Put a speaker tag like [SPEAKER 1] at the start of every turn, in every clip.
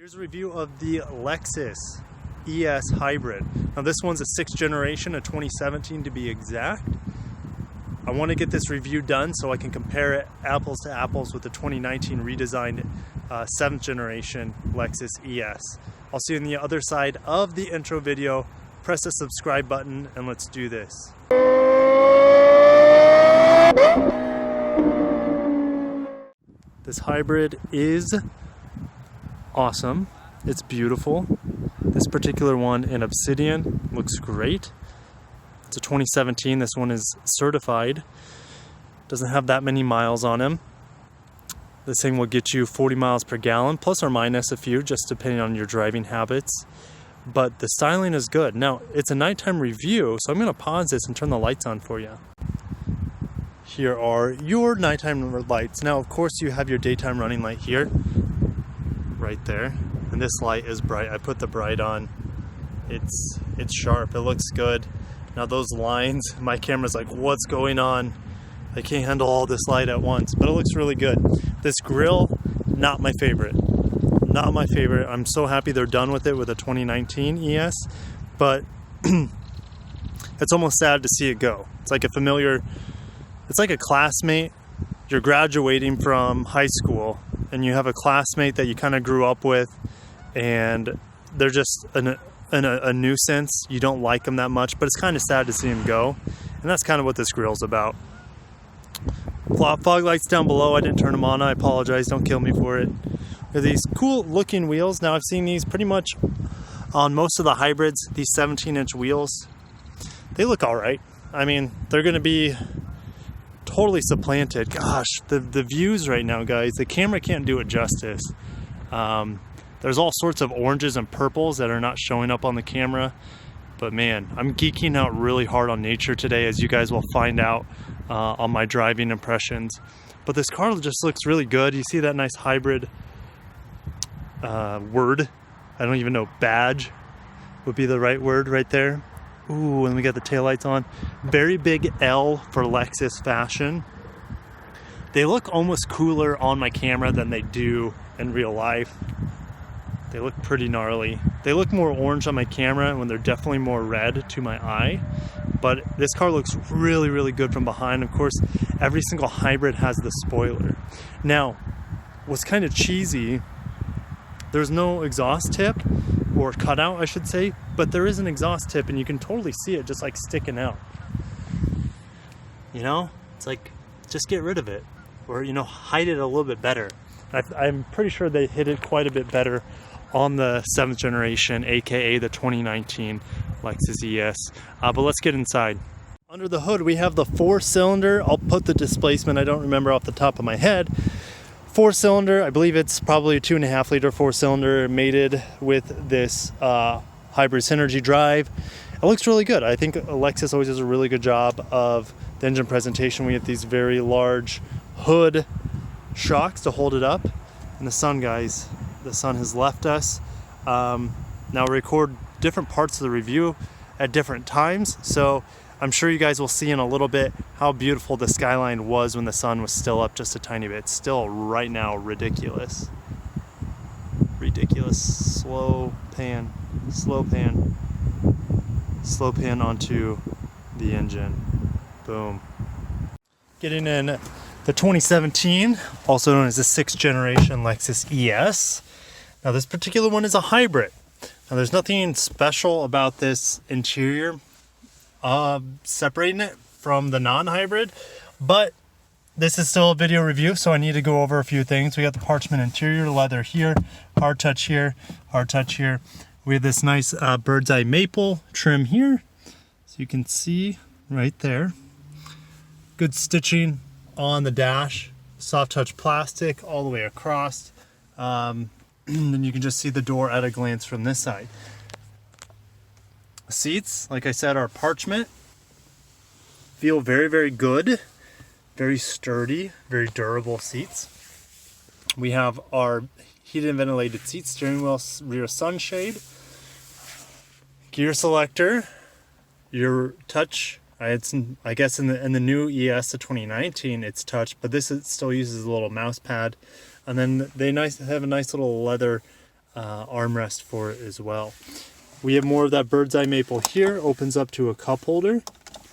[SPEAKER 1] Here's a review of the Lexus ES Hybrid. Now this one's a 6th generation, a 2017 to be exact. I want to get this review done so I can compare it apples to apples with the 2019 redesigned 7th generation Lexus ES. I'll see you on the other side of the intro video. Press the subscribe button and let's do this. This hybrid is awesome. It's beautiful. This particular one in Obsidian looks great. It's a 2017. This one is certified. Doesn't have that many miles on him. This thing will get you 40 miles per gallon, plus or minus a few, just depending on your driving habits. But the styling is good. Now, it's a nighttime review, so I'm going to pause this and turn the lights on for you. Here are your nighttime lights. Now, of course, you have your daytime running light here, right there. And this light is bright. I put the bright on. It's sharp. It looks good. Now those lines, my camera's like, what's going on? I can't handle all this light at once, but it looks really good. This grille, not my favorite. Not my favorite. I'm so happy they're done with it with a 2019 ES, but it's almost sad to see it go. It's like it's like a classmate. You're graduating from high school and you have a classmate that you kind of grew up with and they're just a nuisance. You don't like them that much, but it's kind of sad to see them go. And that's kind of what this grille's about. Fog lights down below. I didn't turn them on. I apologize. Don't kill me for it. They're these cool looking wheels. Now I've seen these pretty much on most of the hybrids, these 17-inch wheels. They look all right. I mean, they're going to be totally supplanted. Gosh, the views right now, guys, the camera can't do it justice. There's all sorts of oranges and purples that are not showing up on the camera, but man, I'm geeking out really hard on nature today, as you guys will find out on my driving impressions. But this car just looks really good. You see that nice hybrid word. I don't even know, badge would be the right word right there. Ooh, and we got the taillights on. Very big L for Lexus fashion. They look almost cooler on my camera than they do in real life. They look pretty gnarly. They look more orange on my camera when they're definitely more red to my eye. But this car looks really, really good from behind. Of course, every single hybrid has the spoiler. Now, what's kind of cheesy, there's no exhaust tip, or cutout, I should say, but there is an exhaust tip and you can totally see it just like sticking out. You know, it's like, just get rid of it, or, you know, hide it a little bit better. I'm pretty sure they hit it quite a bit better on the 7th generation, aka the 2019 Lexus ES. But let's get inside. Under the hood, we have the 4-cylinder. I'll put the displacement, I don't remember off the top of my head. 4-cylinder, I believe it's probably a 2.5 liter 4-cylinder mated with this hybrid synergy drive. It looks really good. I think Lexus always does a really good job of the engine presentation. We have these very large hood shocks to hold it up. And the sun, guys, the sun has left us. Now we record different parts of the review at different times, so I'm sure you guys will see in a little bit how beautiful the skyline was when the sun was still up just a tiny bit. It's still right now ridiculous. Ridiculous. Slow pan onto the engine. Boom. Getting in the 2017, also known as the 6th generation Lexus ES. Now this particular one is a hybrid. Now there's nothing special about this interior separating it from the non-hybrid, but this is still a video review, so I need to go over a few things. We got the parchment interior, leather here, hard touch here, hard touch here. We have this nice bird's eye maple trim here, so you can see right there. Good stitching on the dash, soft touch plastic all the way across. Then you can just see the door at a glance from this side. Seats, like I said, are parchment. Feel very, very good. Very sturdy, very durable seats. We have our heated and ventilated seats, steering wheel, rear sunshade, gear selector, your touch. I guess in the new ES, the 2019, it's touch, but this still uses a little mouse pad. And then they have a nice little leather armrest for it as well. We have more of that bird's eye maple here. Opens up to a cup holder.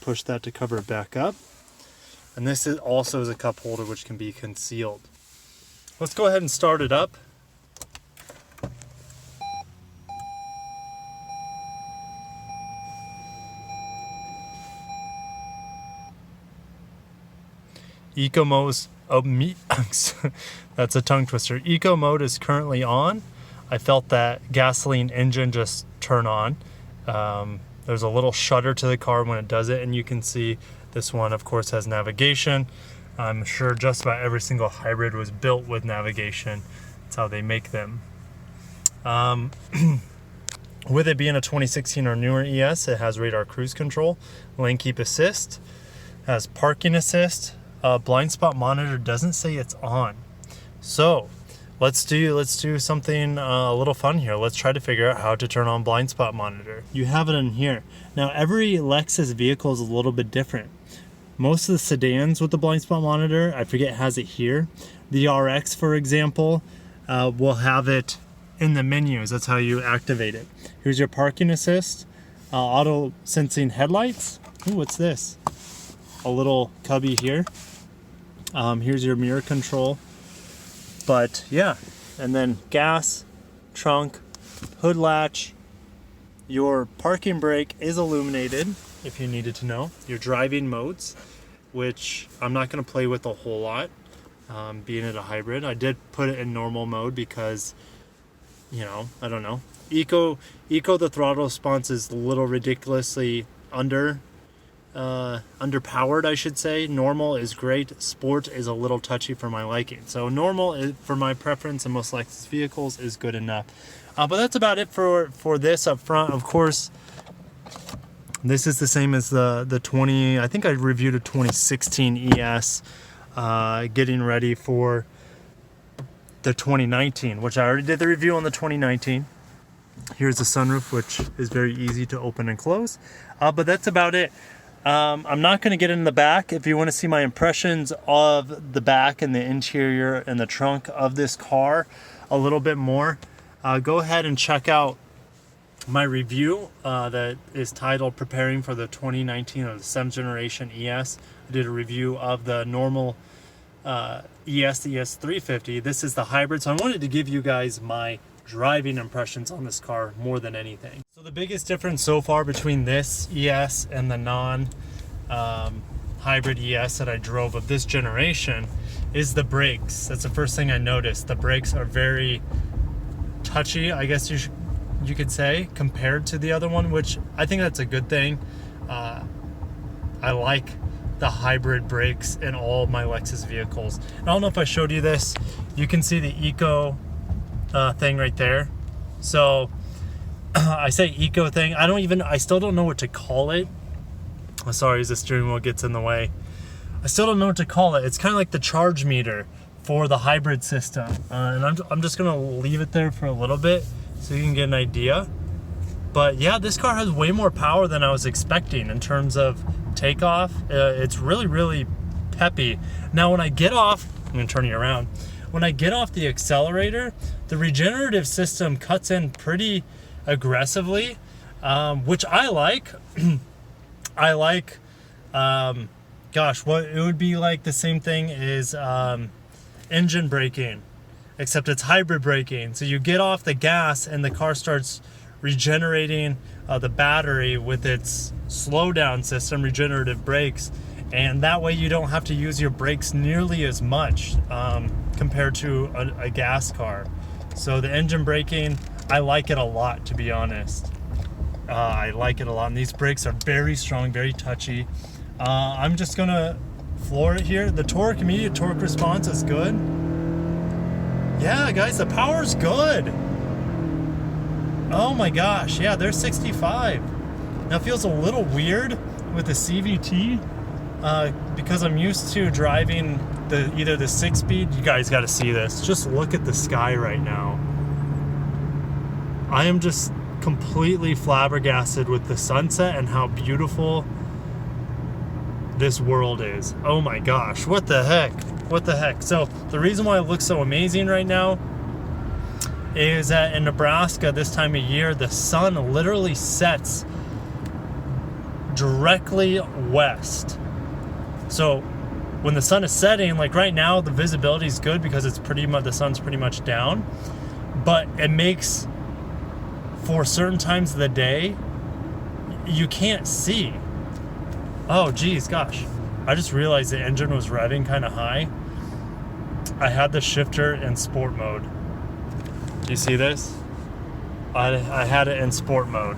[SPEAKER 1] Push that to cover it back up. And this is also a cup holder which can be concealed. Let's go ahead and start it up. Eco mode, that's a tongue twister. Eco mode is currently on. I felt that gasoline engine just turn on. There's a little shutter to the car when it does it, and you can see this one, of course, has navigation. I'm sure just about every single hybrid was built with navigation. That's how they make them. With it being a 2016 or newer ES, it has radar cruise control, lane keep assist, has parking assist. Blind spot monitor doesn't say it's on. So let's do something a little fun here. Let's try to figure out how to turn on blind spot monitor. You have it in here. Now every Lexus vehicle is a little bit different. Most of the sedans with the blind spot monitor, I forget, has it here. The RX, for example, will have it in the menus. That's how you activate it. Here's your parking assist, auto sensing headlights. Ooh, what's this? A little cubby here. Here's your mirror control. But yeah, and then gas, trunk, hood latch. Your parking brake is illuminated, if you needed to know. Your driving modes, which I'm not going to play with a whole lot, being it a hybrid. I did put it in normal mode because, you know, I don't know. Eco, the throttle response is a little ridiculously underpowered, I should say. Normal is great. Sport is a little touchy for my liking. So normal is, for my preference in most Lexus vehicles, is good enough. But that's about it for this up front. Of course, this is the same as the 20. I think I reviewed a 2016 ES, getting ready for the 2019, which I already did the review on the 2019. Here's the sunroof, which is very easy to open and close. But that's about it. I'm not going to get in the back. If you want to see my impressions of the back and the interior and the trunk of this car a little bit more, go ahead and check out my review that is titled Preparing for the 2019 or the 7th generation ES. I did a review of the normal ES, the ES350. This is the hybrid, so I wanted to give you guys my driving impressions on this car more than anything. So the biggest difference so far between this ES and the non-hybrid ES that I drove of this generation is the brakes. That's the first thing I noticed. The brakes are very touchy, I guess you could say, compared to the other one, which I think that's a good thing. I like the hybrid brakes in all my Lexus vehicles. And I don't know if I showed you this. You can see the Eco thing right there. So I say Eco thing. I still don't know what to call it. Oh, sorry, as the steering wheel gets in the way. I still don't know what to call it. It's kind of like the charge meter for the hybrid system. And I'm just gonna leave it there for a little bit so you can get an idea. But yeah, this car has way more power than I was expecting in terms of takeoff. It's really, really peppy. Now when I get off, I'm gonna turn you around. When I get off the accelerator, the regenerative system cuts in pretty aggressively, which I like. I like, gosh, what it would be like the same thing as engine braking, except it's hybrid braking. So you get off the gas and the car starts regenerating the battery with its slowdown system, regenerative brakes, and that way you don't have to use your brakes nearly as much compared to a gas car. So the engine braking, I like it a lot, to be honest. I like it a lot, and these brakes are very strong, very touchy. I'm just gonna floor it here. The torque, immediate torque response is good. Yeah, guys, the power's good. Oh my gosh, yeah, there's 65. Now it feels a little weird with the CVT because I'm used to driving either the 6-speed. You guys got to see this. Just look at the sky right now. I am just completely flabbergasted with the sunset and how beautiful this world is. Oh my gosh, what the heck? What the heck? So the reason why it looks so amazing right now is that in Nebraska this time of year, the sun literally sets directly west. So when the sun is setting, like right now, the visibility is good because it's pretty much, the sun's pretty much down, but it makes, for certain times of the day, you can't see. Oh geez, gosh, I just realized the engine was revving kind of high. I had the shifter in sport mode. Do you see this? I had it in sport mode.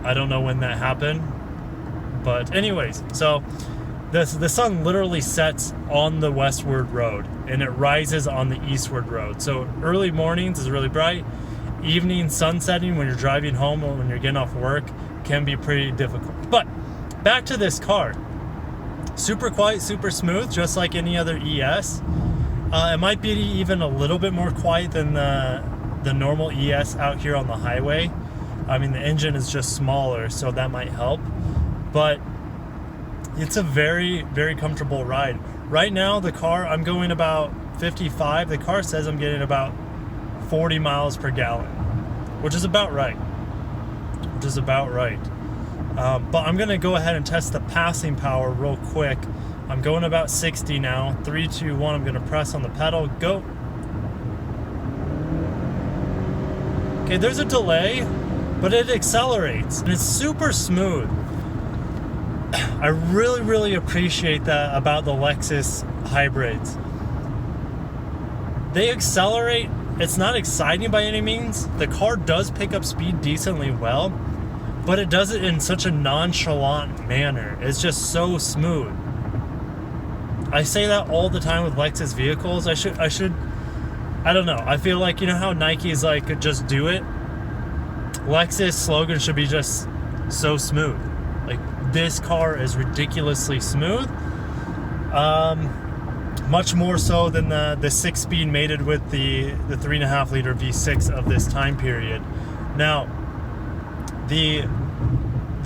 [SPEAKER 1] I don't know when that happened, but anyways, so the sun literally sets on the westward road and it rises on the eastward road. So early mornings is really bright. Evening sunsetting when you're driving home or when you're getting off work can be pretty difficult. But back to this car. Super quiet, super smooth, just like any other ES. It might be even a little bit more quiet than the normal ES out here on the highway. I mean, the engine is just smaller, so that might help. But it's a very, very comfortable ride. Right now, the car, I'm going about 55. The car says I'm getting about 40 miles per gallon, which is about right. But I'm gonna go ahead and test the passing power real quick. I'm going about 60 now. 3, 2, 1, I'm gonna press on the pedal, go. Okay, there's a delay, but it accelerates and it's super smooth. I really, really appreciate that about the Lexus hybrids. They accelerate. It's not exciting by any means. The car does pick up speed decently well, but it does it in such a nonchalant manner. It's just so smooth. I say that all the time with Lexus vehicles. I don't know. I feel like, you know how Nike's like, just do it? Lexus slogan should be just so smooth. Like, this car is ridiculously smooth. Much more so than the 6-speed mated with the 3.5 liter V6 of this time period. Now, the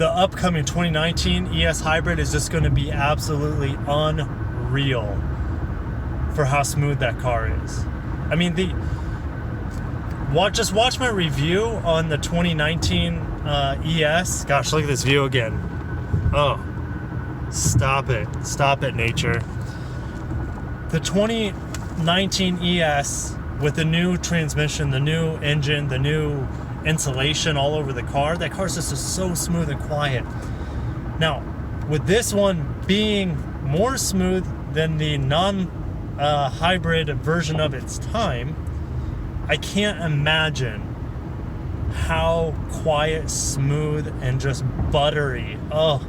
[SPEAKER 1] upcoming 2019 ES Hybrid is just going to be absolutely unreal for how smooth that car is. I mean, just watch my review on the 2019 ES. Gosh, look at this view again. Oh, stop it, nature. The 2019 ES with the new transmission, the new engine, the new insulation all over the car, that car's just so smooth and quiet. Now, with this one being more smooth than the non-hybrid version of its time, I can't imagine how quiet, smooth, and just buttery, oh,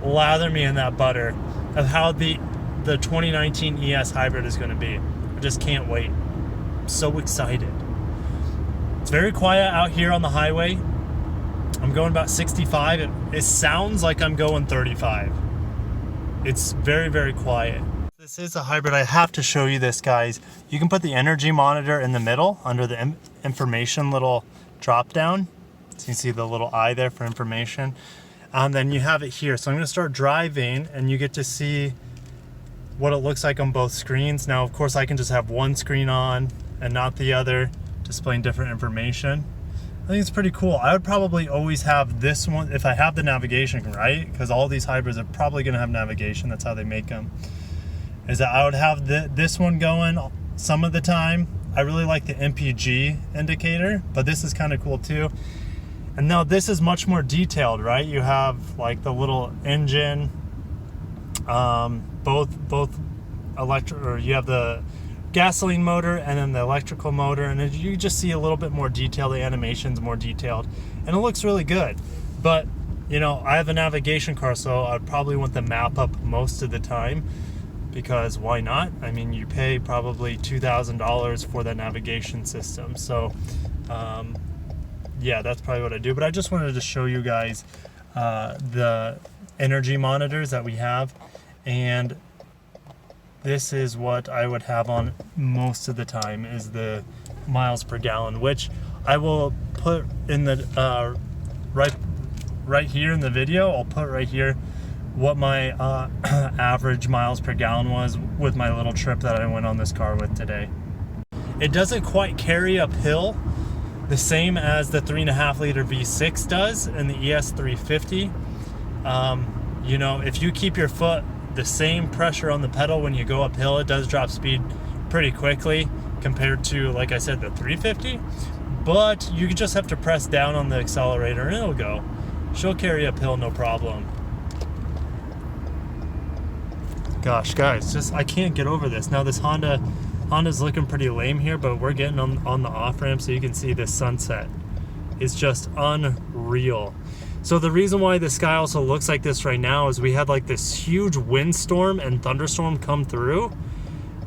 [SPEAKER 1] lather me in that butter, of how the 2019 ES Hybrid is going to be. I just can't wait. I'm so excited. It's very quiet out here on the highway. I'm going about 65. It sounds like I'm going 35. It's very, very quiet. This is a hybrid. I have to show you this, guys. You can put the energy monitor in the middle under the information little drop down. So you can see the little eye there for information. And then you have it here. So I'm going to start driving and you get to see what it looks like on both screens. Now, of course, I can just have one screen on and not the other, displaying different information. I think it's pretty cool. I would probably always have this one if I have the navigation, right? Because all these hybrids are probably going to have navigation. That's how they make them. Is that I would have this one going some of the time. I really like the MPG indicator, but this is kind of cool too. And now this is much more detailed, right? You have like the little engine, both electric, or you have the gasoline motor and then the electrical motor, and you just see a little bit more detail. The animation's more detailed and it looks really good. But you know, I have a navigation car, so I'd probably want the map up most of the time, because why not? I mean, you pay probably $2,000 for that navigation system. So yeah, that's probably what I do. But I just wanted to show you guys the energy monitors that we have, and this is what I would have on most of the time, is the miles per gallon, which I will put in the right here in the video. I'll put right here what my average miles per gallon was with my little trip that I went on this car with today. It doesn't quite carry uphill the same as the 3.5 liter V6 does in the ES 350. You know, if you keep your foot the same pressure on the pedal when you go uphill, it does drop speed pretty quickly compared to, like I said, the 350. But you just have to press down on the accelerator and it'll go. She'll carry uphill no problem. Gosh, guys, I can't get over this. Now this Honda's looking pretty lame here, but we're getting on the off-ramp so you can see this sunset. It's just unreal. So the reason why the sky also looks like this right now is we had like this huge windstorm and thunderstorm come through.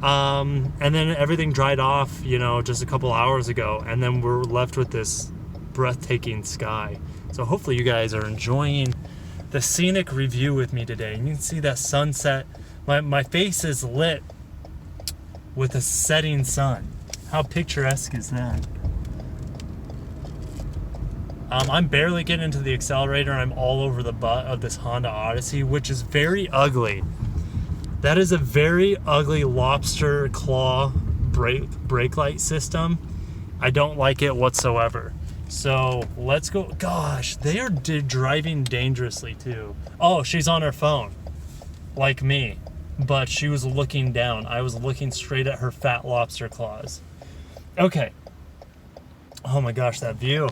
[SPEAKER 1] And then everything dried off, you know, just a couple hours ago. And then we're left with this breathtaking sky. So hopefully you guys are enjoying the scenic review with me today. And you can see that sunset. My face is lit with a setting sun. How picturesque is that? I'm barely getting into the accelerator. I'm all over the butt of this Honda Odyssey, which is very ugly. That is a very ugly lobster claw brake light system. I don't like it whatsoever. So let's go. Gosh, they are driving dangerously too. Oh, she's on her phone, like me. But she was looking down. I was looking straight at her fat lobster claws. Okay. Oh my gosh, that view.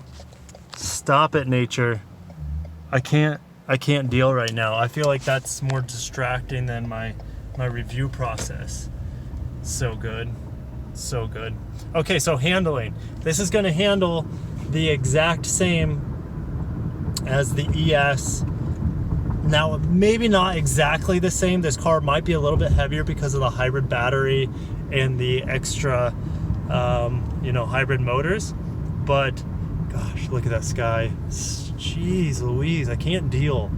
[SPEAKER 1] Stop it, nature. I can't deal right now. I feel like that's more distracting than my review process. So good. So good. Okay, so handling. This is going to handle the exact same as the ES. Now, maybe not exactly the same. This car might be a little bit heavier because of the hybrid battery and the extra, you know, hybrid motors. But, gosh, look at that sky. Jeez Louise, I can't deal.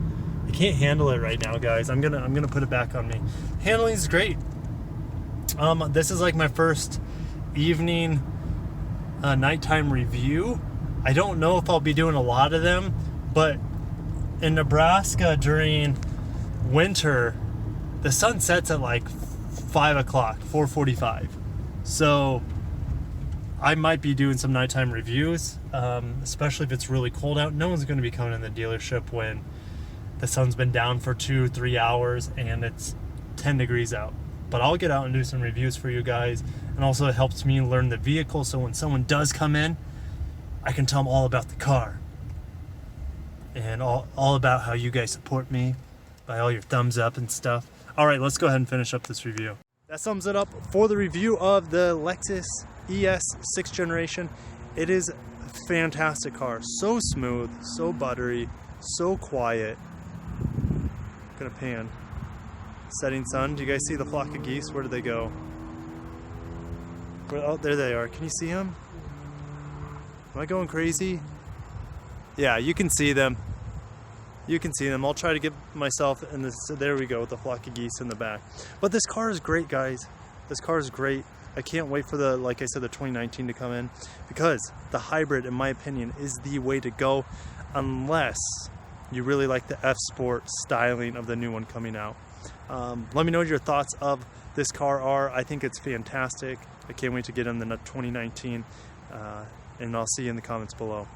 [SPEAKER 1] I can't handle it right now, guys. I'm gonna put it back on me. Handling is great. This is like my first evening, nighttime review. I don't know if I'll be doing a lot of them, but in Nebraska during winter, the sun sets at like 5 o'clock, 4:45. So I might be doing some nighttime reviews, especially if it's really cold out. No one's going to be coming in the dealership when the sun's been down for 2-3 hours and it's 10 degrees out. But I'll get out and do some reviews for you guys. And also it helps me learn the vehicle, so when someone does come in, I can tell them all about the car. And all about how you guys support me by all your thumbs up and stuff. All right, let's go ahead and finish up this review. That sums it up for the review of the Lexus ES 6th generation. It is a fantastic car. So smooth, so buttery, so quiet. Gonna pan. Setting sun. Do you guys see the flock of geese? Where did they go? Oh, there they are. Can you see them? Am I going crazy? Yeah, you can see them. You can see them. I'll try to get myself in this. There we go, with the flock of geese in the back. But this car is great, guys. This car is great. I can't wait for the, like I said, the 2019 to come in, because the hybrid, in my opinion, is the way to go, unless you really like the F-Sport styling of the new one coming out. Let me know what your thoughts of this car are. I think it's fantastic. I can't wait to get in the 2019, and I'll see you in the comments below.